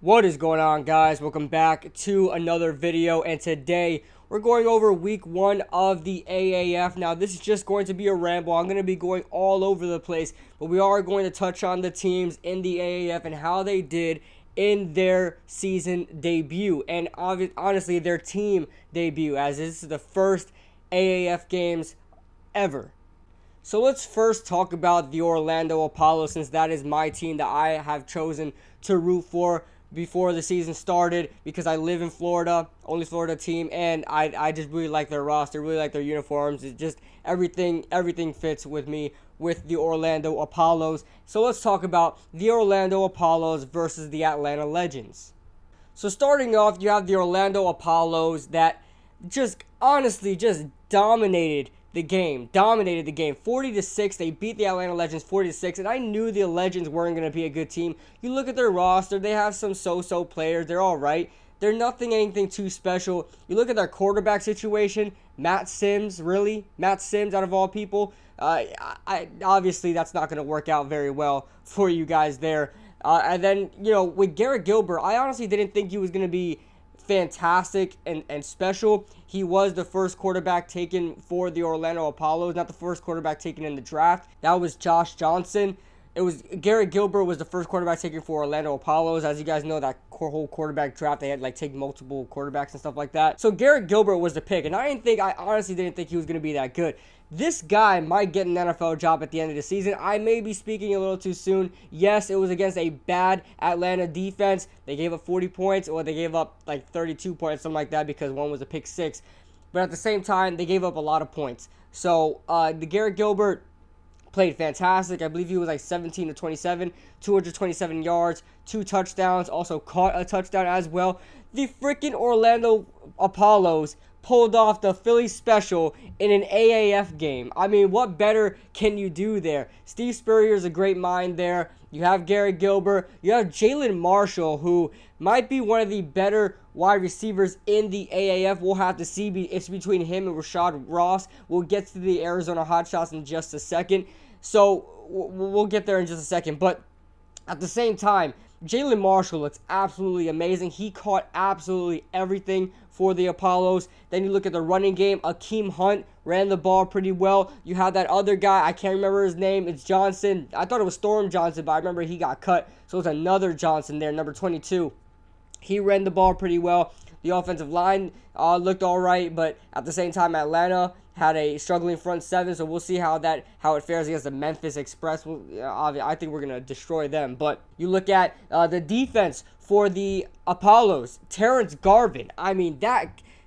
What is going on, guys? Welcome back to another video, and today we're going over week 1 of the AAF. Now, this is just going to be a ramble. I'm going to be going all over the place, but we are going to touch on the teams in the AAF and how they did in their season debut, and honestly, their team debut, as this is the first AAF games ever. So let's first talk about the Orlando Apollo, since that is my team that I have chosen to root for before the season started, because I live in Florida, only Florida team, and I just really like their roster, really like their uniforms. It's just everything fits with me with the Orlando Apollos. So let's talk about the Orlando Apollos versus the Atlanta Legends. So starting off, you have the Orlando Apollos that just honestly just dominated the game. 40-6. They beat the Atlanta Legends 40-6, and I knew the Legends weren't going to be a good team. You look at their roster, they have some so-so players. They're all right. They're anything too special. You look at their quarterback situation, Matt Sims, really? Matt Sims, out of all people? Obviously, that's not going to work out very well for you guys there. And then, with Garrett Gilbert, I honestly didn't think he was going to be fantastic and special. He was the first quarterback taken for the Orlando Apollos, not the first quarterback taken in the draft. That was Josh Johnson. Garrett Gilbert was the first quarterback taken for Orlando Apollos. As you guys know, that whole quarterback draft, they had take multiple quarterbacks and stuff like that. So Garrett Gilbert was the pick, and I honestly didn't think he was going to be that good. This guy might get an NFL job at the end of the season. I may be speaking a little too soon. Yes, it was against a bad Atlanta defense. They gave up 40 points, or they gave up 32 points, something like that, because one was a pick six. But at the same time, they gave up a lot of points. So the Garrett Gilbert played fantastic. I believe he was 17 to 27, 227 yards, 2 touchdowns, also caught a touchdown as well. The freaking Orlando Apollos pulled off the Philly special in an AAF game. I mean, what better can you do there? Steve Spurrier is a great mind there. You have Garrett Gilbert. You have Jalen Marshall, who might be one of the better wide receivers in the AAF. We'll have to see. It's between him and Rashad Ross. We'll get to the Arizona Hotshots in just a second. So we'll get there in just a second. But at the same time, Jalen Marshall looks absolutely amazing. He caught absolutely everything for the Apollos. Then you look at the running game. Akeem Hunt ran the ball pretty well. You have that other guy. I can't remember his name. It's Johnson. I thought it was Storm Johnson, but I remember he got cut. So it's another Johnson there, number 22. He ran the ball pretty well. The offensive line looked all right, but at the same time, Atlanta had a struggling front seven, so we'll see how it fares against the Memphis Express. I think we're going to destroy them. But you look at the defense for the Apollos. Terrence Garvin. I mean,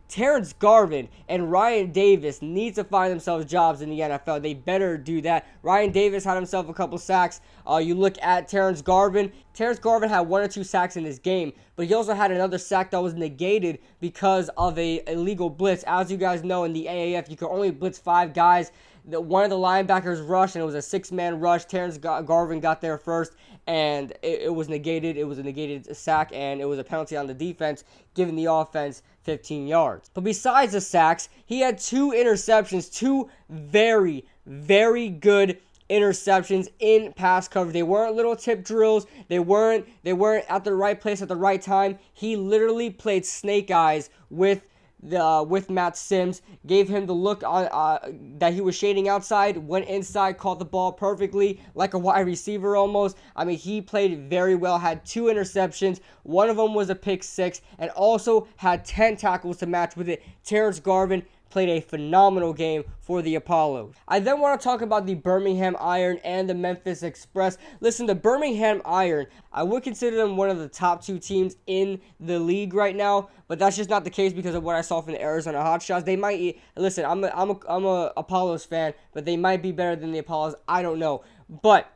Terrence Garvin and Ryan Davis need to find themselves jobs in the NFL. They better do that. Ryan Davis had himself a couple sacks. You look at Terrence Garvin. Terrence Garvin had 1 or 2 sacks in this game, but he also had another sack that was negated because of a illegal blitz. As you guys know, in the AAF, you can only blitz 5 guys. One of the linebackers rushed, and it was a 6-man rush. Terrence Garvin got there first, and it was negated. It was a negated sack, and it was a penalty on the defense, giving the offense 15 yards. But besides the sacks, he had 2 interceptions, 2 very, very good interceptions in pass cover. They weren't little tip drills. They weren't at the right place at the right time. He literally played snake eyes with Matt Sims, gave him the look that he was shading outside, went inside, caught the ball perfectly, like a wide receiver almost. I mean, he played very well, had 2 interceptions. One of them was a pick six, and also had 10 tackles to match with it. Terrence Garvin played a phenomenal game for the Apollos. I then want to talk about the Birmingham Iron and the Memphis Express. Listen, the Birmingham Iron, I would consider them one of the top 2 teams in the league right now, but that's just not the case because of what I saw from the Arizona Hotshots. They might, listen, I'm a Apollos fan, but they might be better than the Apollos. I don't know. But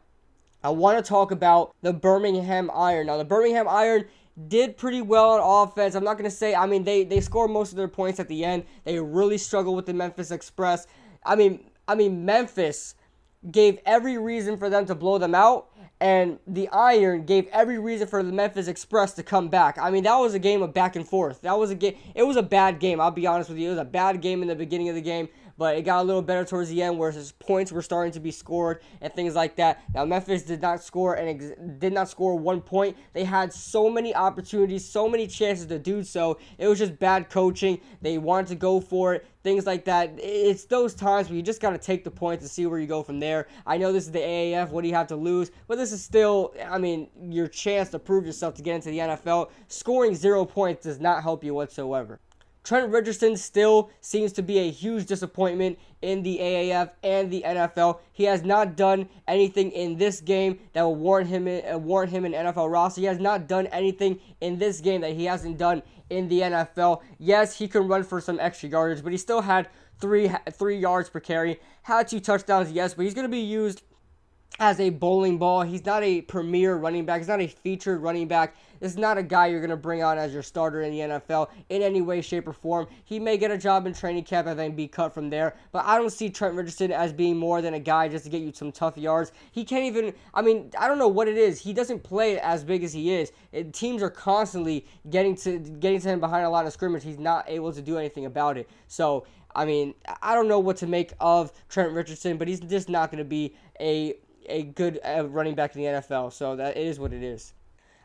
I want to talk about the Birmingham Iron. Now, the Birmingham Iron did pretty well on offense. I'm not going to say, I mean, they scored most of their points at the end. They really struggled with the Memphis Express. I mean, Memphis gave every reason for them to blow them out, and the Iron gave every reason for the Memphis Express to come back. I mean, that was a game of back and forth. It was a bad game. I'll be honest with you. It was a bad game in the beginning of the game, but it got a little better towards the end where his points were starting to be scored and things like that. Now, Memphis did not score 1 point. They had so many opportunities, so many chances to do so. It was just bad coaching. They wanted to go for it. Things like that. It's those times where you just got to take the points and see where you go from there. I know this is the AAF. What do you have to lose? But this is still, I mean, your chance to prove yourself to get into the NFL. Scoring 0 points does not help you whatsoever. Trent Richardson still seems to be a huge disappointment in the AAF and the NFL. He has not done anything in this game that will warrant him an NFL roster. He has not done anything in this game that he hasn't done in the NFL. Yes, he can run for some extra yardage, but he still had three yards per carry. Had 2 touchdowns, yes, but he's going to be used as a bowling ball. He's not a premier running back. He's not a featured running back. This is not a guy you're going to bring on as your starter in the NFL in any way, shape, or form. He may get a job in training camp and then be cut from there, but I don't see Trent Richardson as being more than a guy just to get you some tough yards. He can't even, I mean, I don't know what it is. He doesn't play as big as he is. Teams are constantly getting to him behind a line of scrimmage. He's not able to do anything about it. So, I mean, I don't know what to make of Trent Richardson, but he's just not going to be a good running back in the NFL. So that it is what it is.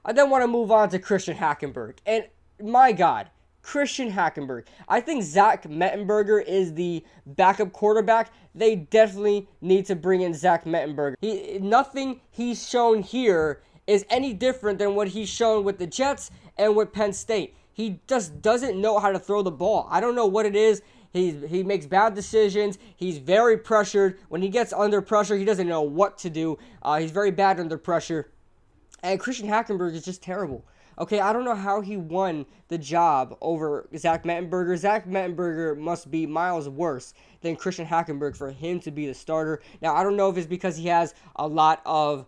I then want to move on to Christian Hackenberg. And my God, Christian Hackenberg. I think Zach Mettenberger is the backup quarterback. They definitely need to bring in Zach Mettenberger. Nothing he's shown here is any different than what he's shown with the Jets and with Penn State. He just doesn't know how to throw the ball. I don't know what it is. He makes bad decisions. He's very pressured. When he gets under pressure, he doesn't know what to do. He's very bad under pressure. And Christian Hackenberg is just terrible. Okay, I don't know how he won the job over Zach Mettenberger. Zach Mettenberger must be miles worse than Christian Hackenberg for him to be the starter. Now, I don't know if it's because he has a lot of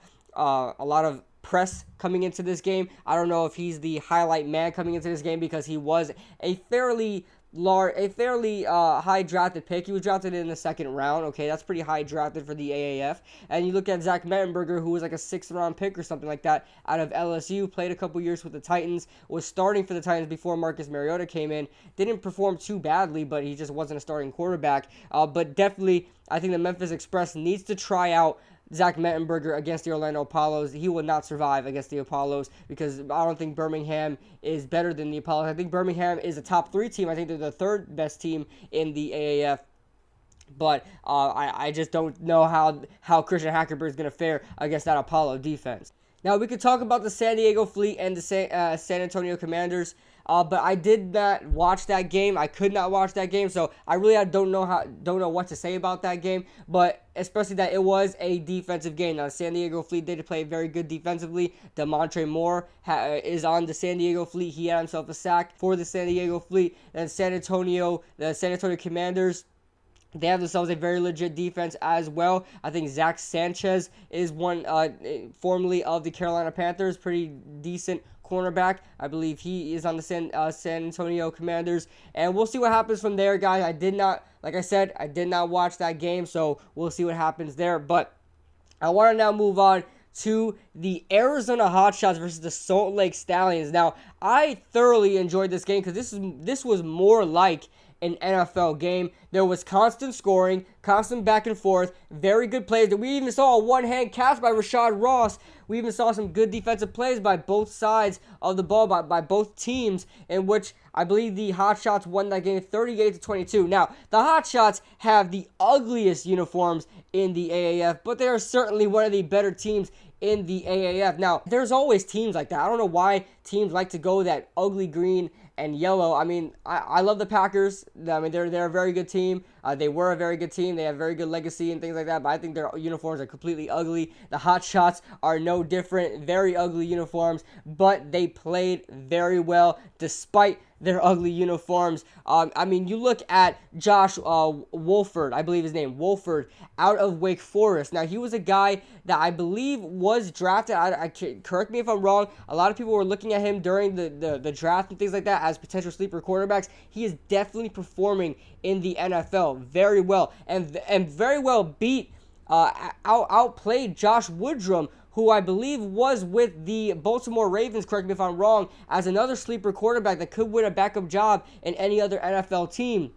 press coming into this game. I don't know if he's the highlight man coming into this game because he was a fairly high drafted pick. He was drafted in the 2nd round. Okay, that's pretty high drafted for the AAF. And you look at Zach Mettenberger, who was like a 6th round pick or something like that out of LSU, played a couple years with the Titans, was starting for the Titans before Marcus Mariota came in. Didn't perform too badly, but he just wasn't a starting quarterback. But definitely, I think the Memphis Express needs to try out Zach Mettenberger against the Orlando Apollos. He will not survive against the Apollos because I don't think Birmingham is better than the Apollos. I think Birmingham is a top 3 team. I think they're the 3rd best team in the AAF. But I just don't know how Christian Hackenberg is going to fare against that Apollo defense. Now, we could talk about the San Diego Fleet and the San Antonio Commanders. But I did not watch that game. I could not watch that game, so I really don't know what to say about that game. But especially that it was a defensive game. Now, San Diego Fleet did play very good defensively. DeMontre Moore is on the San Diego Fleet. He had himself a sack for the San Diego Fleet. And the San Antonio Commanders, they have themselves a very legit defense as well. I think Zach Sanchez is one formerly of the Carolina Panthers, pretty decent cornerback. I believe he is on the San Antonio Commanders. And we'll see what happens from there, guys. Like I said, I did not watch that game, so we'll see what happens there. But I want to now move on to the Arizona Hotshots versus the Salt Lake Stallions. Now, I thoroughly enjoyed this game because this was more like an NFL game. There was constant scoring, constant back and forth, very good plays. We even saw a one-hand catch by Rashad Ross. We even saw some good defensive plays by both sides of the ball, by both teams, in which I believe the Hotshots won that game 38-22. Now, the Hotshots have the ugliest uniforms in the AAF, but they are certainly one of the better teams in the AAF. Now, there's always teams like that. I don't know why teams like to go that ugly green and yellow. I mean, I love the Packers. I mean, they're a very good team. They were a very good team. They have very good legacy and things like that, but I think their uniforms are completely ugly. The Hotshots are no different. Very ugly uniforms, but they played very well despite their ugly uniforms. I mean, you look at Josh Wolford, I believe his name, Wolford, out of Wake Forest. Now, he was a guy that I believe was drafted. Correct me if I'm wrong. A lot of people were looking at him during the draft and things like that as potential sleeper quarterbacks. He is definitely performing in the NFL very well and very well beat, outplayed Josh Woodrum, who I believe was with the Baltimore Ravens, correct me if I'm wrong, as another sleeper quarterback that could win a backup job in any other NFL team.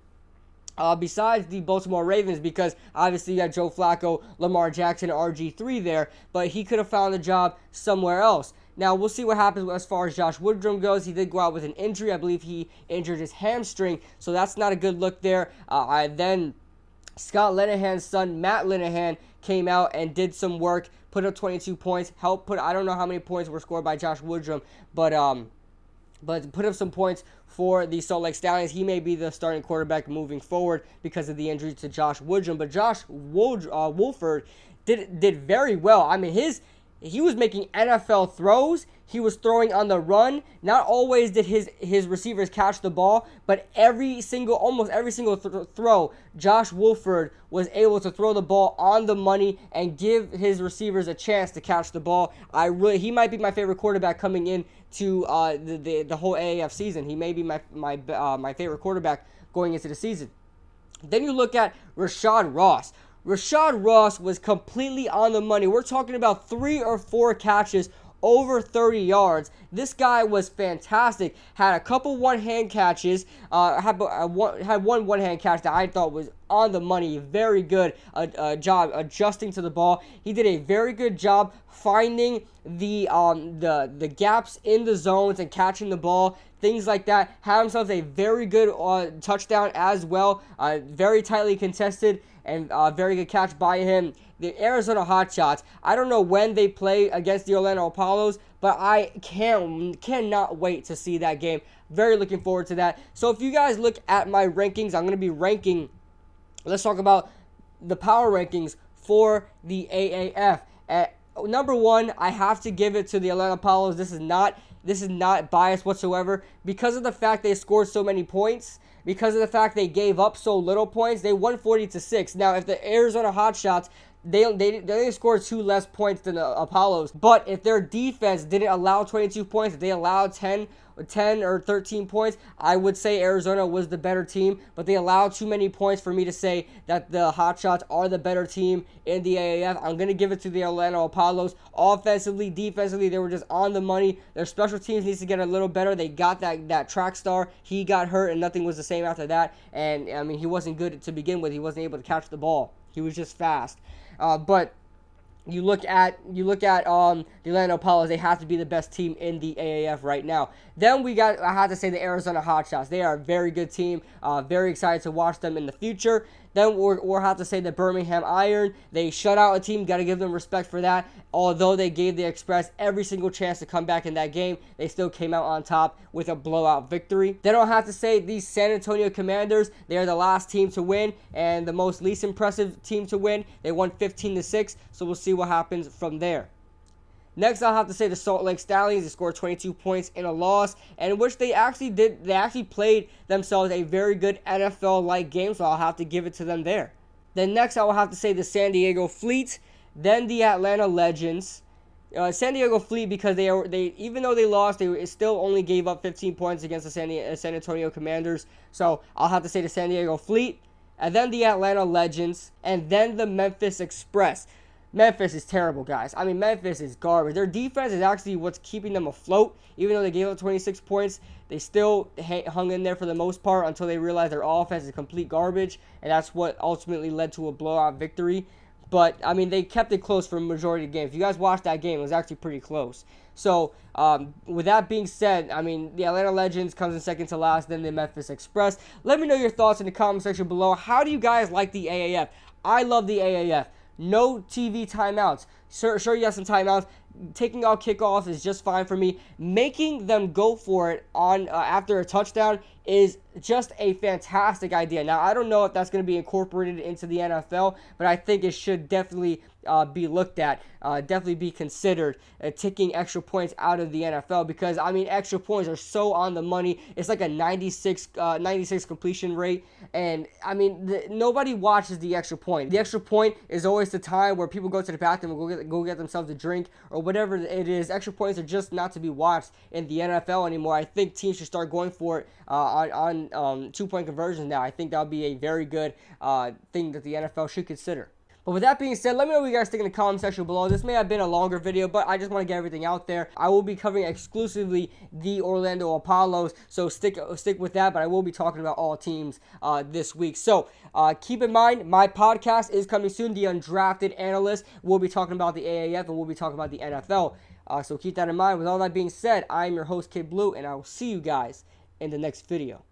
besides the Baltimore Ravens, because obviously you got Joe Flacco, Lamar Jackson, and RG3 there, but he could have found a job somewhere else. Now, we'll see what happens as far as Josh Woodrum goes. He did go out with an injury. I believe he injured his hamstring, so that's not a good look there. Then Scott Linehan's son, Matt Linehan, came out and did some work, put up 22 points, I don't know how many points were scored by Josh Woodrum, but put up some points for the Salt Lake Stallions. He may be the starting quarterback moving forward because of the injury to Josh Woodrum. But Josh Wolford did very well. I mean, he was making NFL throws. He was throwing on the run. Not always did his receivers catch the ball, but almost every single throw, Josh Wolford was able to throw the ball on the money and give his receivers a chance to catch the ball. He might be my favorite quarterback coming in to the whole AAF season. He may be my favorite quarterback going into the season. Then you look at Rashad Ross. Rashad Ross was completely on the money. We're talking about 3 or 4 catches over 30 yards. This guy was fantastic. Had a couple one-hand catches. Had one one-hand catch that I thought was on the money. Very good job adjusting to the ball. He did a very good job finding the gaps in the zones and catching the ball. Things like that. Had himself a very good touchdown as well. Very tightly contested and very good catch by him. The Arizona Hotshots, I don't know when they play against the Orlando Apollos, but I cannot wait to see that game. Very looking forward to that. So if you guys look at my rankings, I'm going to be ranking, let's talk about the power rankings for the AAF. At number 1, I have to give it to the Atlanta Apollos. This is not biased whatsoever. Because of the fact they scored so many points, because of the fact they gave up so little points, they won 40-6. Now, if the Arizona Hotshots, they only scored 2 less points than the Apollos. But if their defense didn't allow 22 points, if they allowed 10 or 13 points, I would say Arizona was the better team. But they allowed too many points for me to say that the Hotshots are the better team in the AAF. I'm going to give it to the Atlanta Apollos. Offensively, defensively, they were just on the money. Their special teams needs to get a little better. They got that track star. He got hurt, and nothing was the same after that. And, I mean, he wasn't good to begin with. He wasn't able to catch the ball. He was just fast. But you look at the Atlanta Apollos, they have to be the best team in the AAF right now. Then I have to say the Arizona Hotshots. They are a very good team. Very excited to watch them in the future. Then we'll have to say the Birmingham Iron. They shut out a team. Got to give them respect for that. Although they gave the Express every single chance to come back in that game, they still came out on top with a blowout victory. Then I'll have to say these San Antonio Commanders. They are the last team to win and the least impressive team to win. They won 15-6. So we'll see what happens from there. Next, I'll have to say the Salt Lake Stallions. They scored 22 points in a loss, and in which they actually played themselves a very good NFL-like game, so I'll have to give it to them there. Then next, I will have to say the San Diego Fleet, then the Atlanta Legends. San Diego Fleet, because they even though they lost, they still only gave up 15 points against the San Antonio Commanders. So I'll have to say the San Diego Fleet, and then the Atlanta Legends, and then the Memphis Express. Memphis is terrible, guys. I mean, Memphis is garbage. Their defense is actually what's keeping them afloat. Even though they gave up 26 points, they still hung in there for the most part until they realized their offense is complete garbage, and that's what ultimately led to a blowout victory. But, I mean, they kept it close for a majority of the game. If you guys watched that game, it was actually pretty close. So, with that being said, I mean, the Atlanta Legends comes in second to last, then the Memphis Express. Let me know your thoughts in the comment section below. How do you guys like the AAF? I love the AAF. No TV timeouts. Sure, you have some timeouts. Taking out kickoffs is just fine for me. Making them go for it on after a touchdown is just a fantastic idea. Now, I don't know if that's going to be incorporated into the NFL, but I think it should definitely be looked at, definitely be considered, taking extra points out of the NFL, because, I mean, extra points are so on the money. It's like a 96 completion rate, and, I mean, nobody watches the extra point. The extra point is always the time where people go to the bathroom and go get themselves a drink or whatever it is. Extra points are just not to be watched in the NFL anymore. I think teams should start going for it on 2-point conversions now. I think that would be a very good thing that the NFL should consider. But with that being said, let me know what you guys think in the comment section below. This may have been a longer video, but I just want to get everything out there. I will be covering exclusively the Orlando Apollos, so stick with that, but I will be talking about all teams this week. So keep in mind, my podcast is coming soon, The Undrafted Analyst. We'll be talking about the AAF, and we'll be talking about the NFL. So keep that in mind. With all that being said, I am your host, Kid Blue, and I will see you guys in the next video.